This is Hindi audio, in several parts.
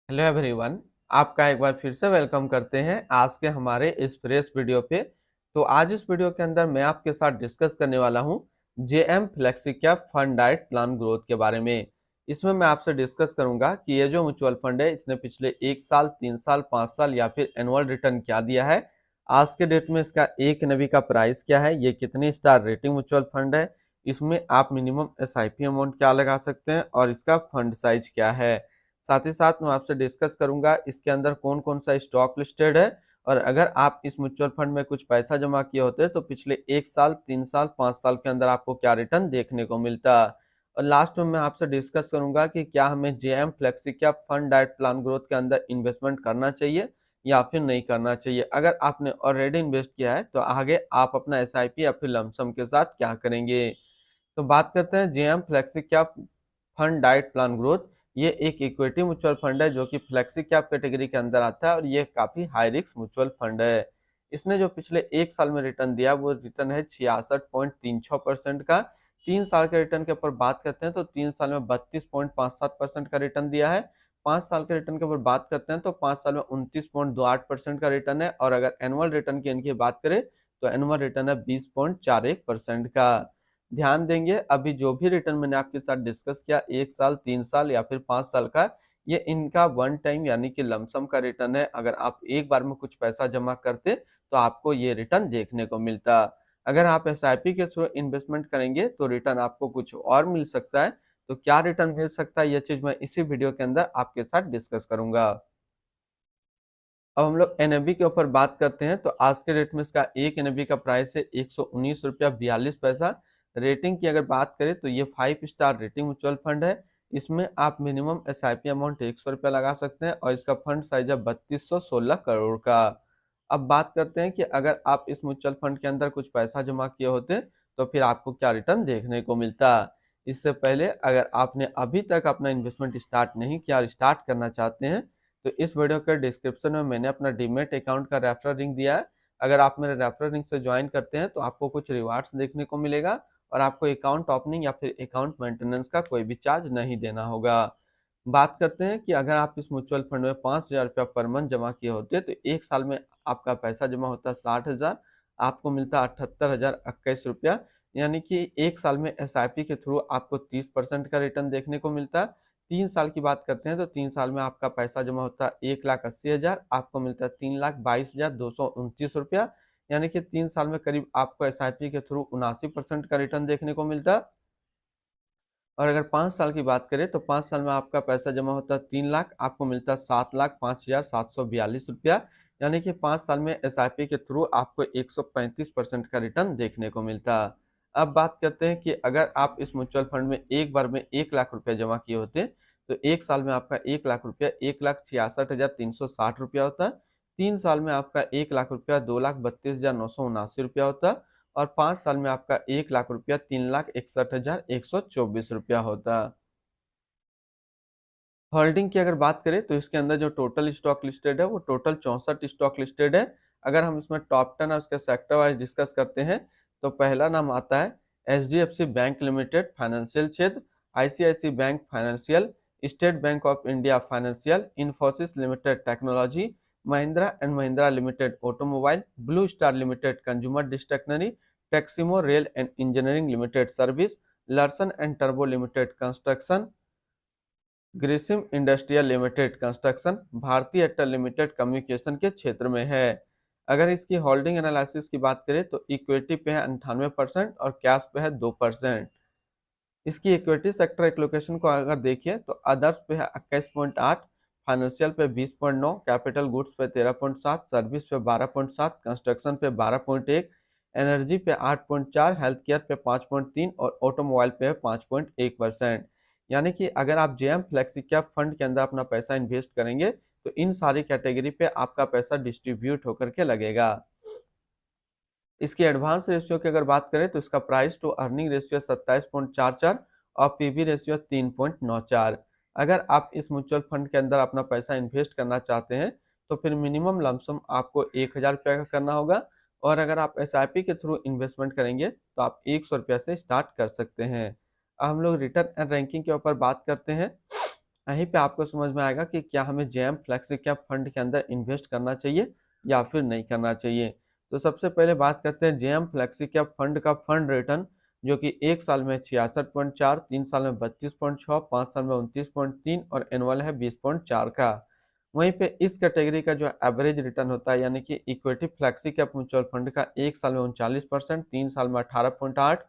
Hello everyone. आपका एक बार फिर से वेलकम करते हैं आज के हमारे इस फ्रेश वीडियो पे। तो आज इस वीडियो के अंदर मैं आपके साथ डिस्कस करने वाला हूं JM flexi cap fund diet plan growth के बारे में। इसमें मैं आपसे डिस्कस करूंगा कि ये जो म्यूचुअल फंड है इसने पिछले 1 साल 3 साल 5 साल या फिर एनुअल रिटर्न क्या दिया है, आज के डेट में इसका एक नबी का प्राइस क्या है, ये कितनी स्टार रेटिंग म्यूचुअल फंड है, इसमें आप मिनिमम एसआईपी अमाउंट क्या लगा सकते हैं और इसका फंड साइज क्या है। साथ ही साथ मैं आपसे डिस्कस करूंगा इसके अंदर कौन कौन सा स्टॉक लिस्टेड है और अगर आप इस म्यूचुअल फंड में कुछ पैसा जमा किए होते तो पिछले 1 साल 3 साल 5 साल के अंदर आपको क्या रिटर्न देखने को मिलता। और लास्ट में मैं आपसे डिस्कस करूंगा कि क्या हमें JM flexi cap fund diet plan growth के अंदर इन्वेस्टमेंट करना चाहिए या फिर नहीं करना चाहिए। अगर आपने ऑलरेडी इन्वेस्ट किया है तो आगे आप अपना एसआईपी या फिर लमसम के साथ क्या करेंगे। तो बात करते हैं JM flexi cap fund diet plan growth. ये एक इक्विटी म्यूचुअल फंड है जो कि फ्लेक्सी कैप कैटेगरी के अंदर आता है और ये काफी हाई रिस्क म्यूचुअल फंड है। इसने जो पिछले 1 साल में रिटर्न दिया वो रिटर्न है 66.36% का। 3 साल के रिटर्न के ऊपर बात करते हैं तो 3 साल में 32.57% का रिटर्न दिया है। 5 साल के रिटर्न के ऊपर बात करते हैं तो 5 साल में 29.28% का रिटर्न है और अगर एनुअल रिटर्न की इनकी बात करें तो एनुअल रिटर्न है 20.41% का। ध्यान देंगे अभी जो भी रिटर्न मैंने आपके साथ डिस्कस किया 1 साल 3 साल या फिर 5 साल का, ये इनका वन टाइम यानी कि लमसम का रिटर्न है। अगर आप एक बार में कुछ पैसा जमा करते तो आपको ये रिटर्न देखने को मिलता। अगर आप एसआईपी के थ्रू इन्वेस्टमेंट करेंगे तो रिटर्न आपको कुछ और मिल सकता है। तो क्या रिटर्न मिल सकता है ये चीज मैं इसी वीडियो के अंदर आपके साथ डिस्कस करूंगा। अब हम लोग एनएबी के ऊपर बात करते हैं तो आज के डेट में इसका एक एनएबी का प्राइस है 119 रुपया 42 पैसा। रेटिंग की अगर बात करें तो ये 5 स्टार रेटिंग म्यूचुअल फंड है। इसमें आप मिनिमम एसआईपी अमाउंट 100 रुपया लगा सकते हैं और इसका फंड साइज है 3216 करोड़ का। अब बात करते हैं कि अगर आप इस म्यूचुअल फंड के अंदर कुछ पैसा जमा किए होते तो फिर आपको क्या रिटर्न देखने को मिलता। इससे पहले अगर आपने अभी तक अपना इन्वेस्टमेंट स्टार्ट नहीं किया और स्टार्ट करना चाहते हैं तो इस वीडियो के डिस्क्रिप्शन में मैंने अपना डीमेट अकाउंट का रेफरल लिंक दिया है। अगर आप मेरे रेफरल लिंक से ज्वाइन करते हैं तो आपको कुछ रिवार्ड्स देखने को मिलेगा और आपको अकाउंट ओपनिंग या फिर अकाउंट मेंटेनेंस का कोई भी चार्ज नहीं देना होगा। बात करते हैं कि अगर आप इस म्यूचुअल फंड में 5,000 रुपया पर मंथ जमा किए होते तो एक साल में आपका पैसा जमा होता 60,000, आपको मिलता 78,021 रुपया। यानी कि एक साल में एसआईपी के थ्रू आपको 30% का रिटर्न देखने को मिलता। 3 साल की बात करते हैं तो 3 साल में आपका पैसा जमा होता है 1,80,000, आपको मिलता है 3,22,229 रुपया। यानी कि 3 साल में करीब आपको एसआईपी के थ्रू 79% का रिटर्न देखने को मिलता। और अगर 5 साल की बात करें तो 5 साल में आपका पैसा जमा होता है 3 लाख, आपको मिलता है 7,05,742 रुपया। यानी कि 5 साल में एसआईपी के थ्रू आपको 135% का रिटर्न देखने को मिलता। अब बात करते हैं कि अगर आप इस म्यूचुअल फंड में एक बार में 1 लाख रुपया जमा किए होते तो एक साल में आपका 1 लाख रुपया 1,66,360 रुपया होता। 3 साल में आपका 1 लाख रुपया 2,32,979 रुपया होता और 5 साल में आपका 1 लाख रुपया 3,61,124 रुपया होता। होल्डिंग की अगर बात करें तो इसके अंदर जो टोटल स्टॉक लिस्टेड है वो टोटल 64 स्टॉक लिस्टेड है। अगर हम इसमें टॉप 10 और उसके सेक्टर वाइज डिस्कस करते हैं तो पहला नाम आता है एचडीएफसी बैंक लिमिटेड फाइनेंशियल क्षेत्र, ICICI bank financial, State Bank of India financial, Infosys limited technology, Mahindra and Mahindra limited automobile, Blue Star limited consumer डिस्टेक्नरी, Texmaco rail and engineering limited service, Larsen and टर्बो limited construction, Grasim industrial limited construction, भारतीय एयरटेल लिमिटेड कम्युनिकेशन के क्षेत्र में है। अगर इसकी होल्डिंग एनालिसिस की बात करें तो इक्विटी पे है 98% और कैश पे है 2%। इसकी इक्विटी सेक्टर एलोकेशन को अगर देखिए तो अदर्स पे है 21.8, फाइनेंशियल पे 20.9, कैपिटल गुड्स पे 13.7, सर्विस पे 12.7, कंस्ट्रक्शन पे 12.1, एनर्जी पे 8.4, हेल्थ केयर पे 5.3 और ऑटोमोबाइल पे 5.1%। यानी कि अगर आप जेएम फ्लेक्सी कैप फंड के अंदर अपना पैसा इन्वेस्ट करेंगे तो इन सारी कैटेगरी पे आपका पैसा डिस्ट्रीब्यूट होकर के लगेगा। इसकी एडवांस रेशियो की अगर बात करें तो इसका प्राइस टू अर्निंग रेशियो 27.44 और पीबी रेशियो 3.94। अगर आप इस म्यूचुअल फंड के अंदर अपना पैसा इन्वेस्ट करना चाहते हैं तो फिर मिनिमम लमसम आपको 1,000 रुपया का करना होगा और अगर आप एसआईपी के थ्रू इन्वेस्टमेंट करेंगे तो आप 100 रुपया से स्टार्ट कर सकते हैं। अब हम लोग रिटर्न एंड रैंकिंग के ऊपर बात करते हैं। यहीं पे आपको समझ में आएगा कि क्या हमें जेएम फ्लेक्सी कैप फंड के अंदर इन्वेस्ट करना चाहिए या फिर नहीं करना चाहिए। तो सबसे पहले बात करते हैं जेएम फ्लेक्सी कैप फंड का फंड रिटर्न, जो कि 1 साल में 66.4, 3 साल में 32.6, 5 साल में 29.3 और एनुअल है 20.4 का। वहीं पे इस कैटेगरी का जो एवरेज रिटर्न होता है, यानी कि equity flexi cap mutual fund का 1 साल में 39%, 3 साल में 18.8,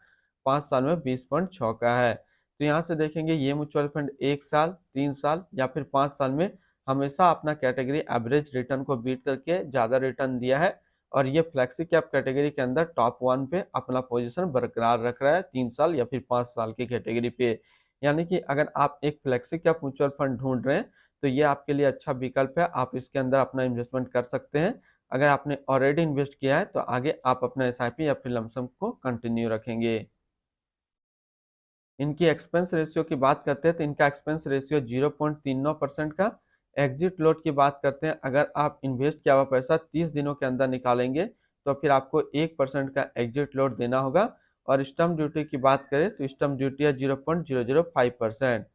5 साल में 20.6 का है। तो यहाँ से देखेंगे ये म्यूचुअल फंड 1 साल, 3 साल या फिर 5 साल में हमेशा अपना कैटेगरी एवरेज रिटर्न को बीट करके ज़्यादा रिटर्न दिया है, और ये फ्लेक्सी कैप कैटेगरी के अंदर टॉप 1 पे अपना पोजीशन बरकरार रख रहा है 3 साल या फिर 5 साल की कैटेगरी पे। यानी कि अगर आप एक फ्लेक्सी कैप म्यूचुअल फंड ढूंढ रहे हैं, तो ये आपके लिए अच्छा विकल्प है, आप इसके अंदर अपना इन्वेस्टमेंट कर सकते हैं। अगर आपने ऑलरेडी इन्वेस्ट किया है तो आगे आप अपना एसआईपी या फिर लमसम को कंटिन्यू रखेंगे। इनकी एक्सपेंस रेशियो की बात करते हैं तो इनका एक्सपेंस रेशियो 0.39% का। एग्जिट लोड की बात करते हैं, अगर आप इन्वेस्ट किया हुआ पैसा 30 दिनों के अंदर निकालेंगे तो फिर आपको 1% का एग्जिट लोड देना होगा। और स्टम्प ड्यूटी की बात करें तो स्टम्प ड्यूटी है 0.005%।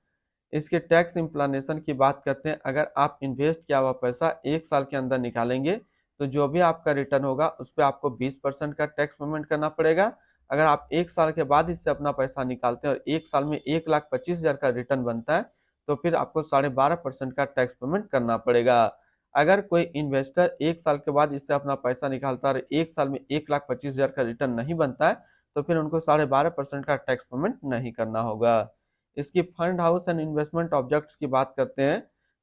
इसके टैक्स इम्प्लानेशन की बात करते हैं, अगर आप इन्वेस्ट किया हुआ पैसा 1 साल के अंदर निकालेंगे तो जो भी आपका रिटर्न होगा उस पर आपको 20% का टैक्स पेमेंट करना पड़ेगा। अगर आप 1 साल के बाद इससे अपना पैसा निकालते हैं और 1 साल में 1,25,000 का रिटर्न बनता है तो फिर आपको 12.5% का टैक्स पेमेंट करना पड़ेगा। अगर कोई इन्वेस्टर 1 साल के बाद इससे अपना पैसा निकालता है और 1 साल में 1,25,000 का रिटर्न नहीं बनता है तो फिर उनको 12.5% का टैक्स पेमेंट नहीं करना होगा। इसकी fund house and investment objects की बात करते हैं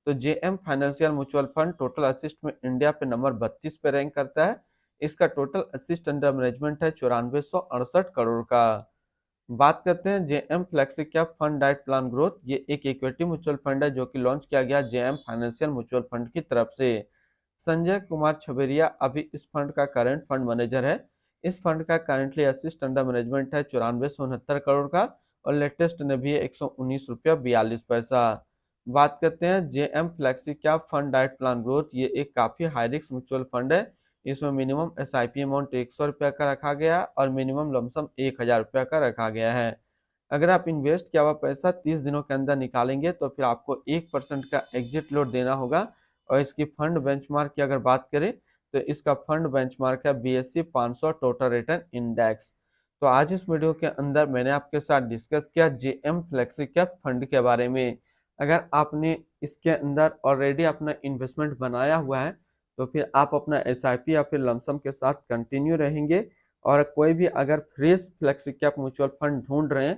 तो JM financial mutual fund total assist में इंडिया पे नंबर 32 पे रैंक करता है। इसका टोटल असिस्ट अंडर मैनेजमेंट है 9468 करोड़ का। बात करते हैं JM flexi cap fund diet plan growth, ये एक इक्विटी म्यूचुअल फंड है जो कि लॉन्च किया गया जेएम फाइनेंशियल म्यूचुअल फंड की तरफ से। संजय कुमार छबेरिया अभी इस फंड का करंट फंड मैनेजर है। इस फंड का करंटली असिस्ट अंडर मैनेजमेंट है 9469 करोड़ का, और लेटेस्ट ने भी 119 रुपया 42 पैसा। बात करते हैं JM flexi cap fund diet plan growth, ये एक काफी हाई रिस्क म्यूचुअल फंड है। इसमें मिनिमम एसआईपी अमाउंट 100 रुपया का रखा गया और मिनिमम लमसम 1000 रुपया का रखा गया है। अगर आप इन्वेस्ट किया हुआ पैसा 30 दिनों के अंदर निकालेंगे तो फिर आपको 1% का एग्जिट लोड देना होगा। और इसकी फंड बेंचमार्क की अगर बात करें तो इसका फंड बेंचमार्क है बीएसई 500 टोटल रिटर्न इंडेक्स। तो आज इस वीडियो के अंदर मैंने आपके साथ डिस्कस किया जेएम फ्लेक्सी कैप फंड के बारे में। अगर आपने इसके अंदर ऑलरेडी अपना इन्वेस्टमेंट बनाया हुआ है तो फिर आप अपना एसआईपी या फिर लमसम के साथ कंटिन्यू रहेंगे। और कोई भी अगर fresh flexi cap mutual fund ढूंढ रहे हैं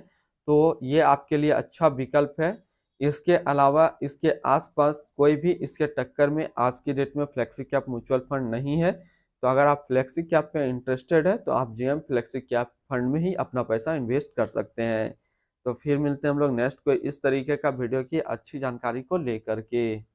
तो ये आपके लिए अच्छा विकल्प है। इसके अलावा इसके आसपास कोई भी इसके टक्कर में आज की डेट में फ्लेक्सी कैप म्यूचुअल फंड नहीं है। तो अगर आप फ्लेक्सी कैप पे इंटरेस्टेड है तो आप जेएम फ्लेक्सी कैप फंड में ही अपना पैसा इन्वेस्ट कर सकते हैं। तो फिर मिलते हैं हम लोग नेक्स्ट कोई इस तरीके का वीडियो की अच्छी जानकारी को लेकर के।